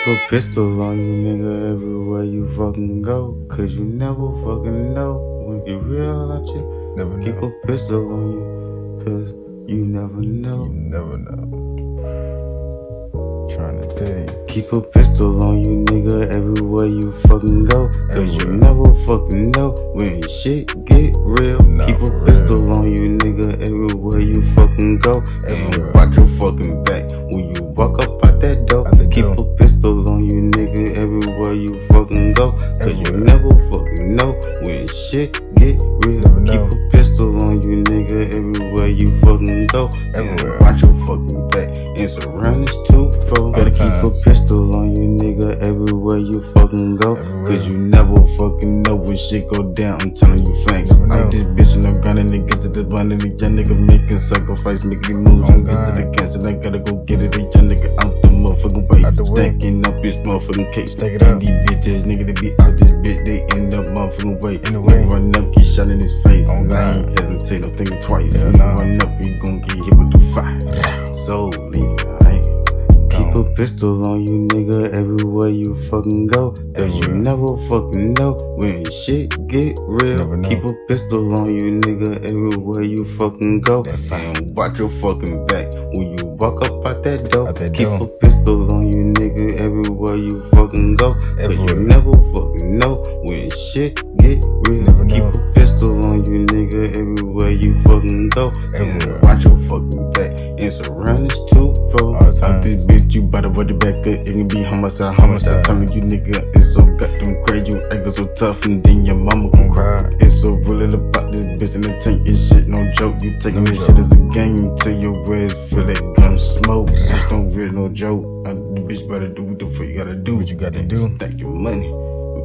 Keep a pistol on you, nigga, everywhere you fucking go. Cause you never fucking know when you real out you. Never know. Keep a pistol on you, cause you never know. You never know. Trying to tell you. Keep a pistol on you, nigga, everywhere you fucking go. Cause you Everywhere. never fucking know when shit get real. Nah, Keep a for pistol real. on you, nigga, everywhere you fucking go. Everywhere. And watch your fucking back when you walk up out that door. Out the Keep door. a pistol on you, nigga, everywhere you fucking go. Cause you Everywhere. never fucking know when shit get real. Never know. Keep a pistol on you, nigga, everywhere you fucking go. Everywhere. And watch your fucking back and surround this two-fold. Gotta keep a pistol on you, nigga, everywhere you fucking go. Everywhere. Cause you never fucking know when shit go down. I'm telling you facts. Never know. I'm this bitch and I'm grinding niggas to the blind and the young nigga making sacrifice, making moves. Oh, I'm get to God. the cash and I gotta go get it. The young nigga out the motherfucking way. Out the way. Stacking up this motherfucking cake. Stack it And up. these bitches, nigga, they be out this bitch, they end up motherfucking way. In the way. Nigga run up, get shot in his face. Oh, I God. ain't hesitate, I'm thinking twice. Hell Nigga nah. run up, you gon' get hit with the fire. So leave it, right? Keep a pistol on you, nigga, everywhere you fucking go. Cause you Everywhere. never fucking know when shit get real. Never know. Keep a pistol on you, nigga, everywhere you fucking go. That fine. And watch your fucking back when you walk up out that door. Out that Keep door. a pistol on you, nigga, everywhere you fucking go. Cause you Everywhere. never fucking know when shit get real. Never Keep know. a pistol on you, nigga, everywhere you fucking go. Everywhere. And watch your fucking back and surround this two-fold. All the time. Out this bitch, you bout to run it back up. It can be homicide. Telling you, nigga, it's so goddamn crazy. You acting so tough, and then your mama gon' cry. It's so real about this bitch in the tank. It's shit, no joke. You taking No this joke. shit as a game till your red feel that gun smoke. It's no real, no joke. The bitch better do what the fuck you gotta do. What you gotta do. Stack your money.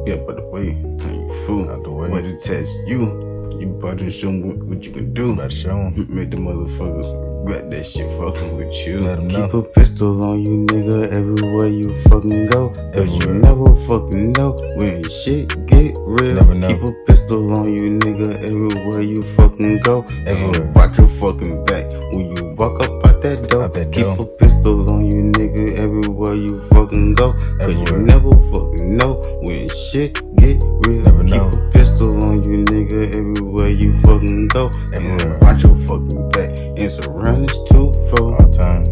Be up out the way. Turn your food. Out the way. Way to test you. You better show them what you can do. Better show 'em. Make the motherfuckers regret that shit fucking with you. Let 'em know. Keep a pistol on you, nigga, everywhere you fucking go. Cause you Everywhere. never fucking know when shit get real. Never know. Keep a pistol on you, nigga, everywhere you fucking go. Everywhere. And watch your fucking back when you walk up out that door. Out that Keep door. a pistol on you, nigga, everywhere you fucking go. Cause Everywhere. you never fucking know when shit get real. Never know. Keep a pistol on you, nigga, everywhere you fucking go. Everywhere. And watch your fucking back and surround this two-fold. All times.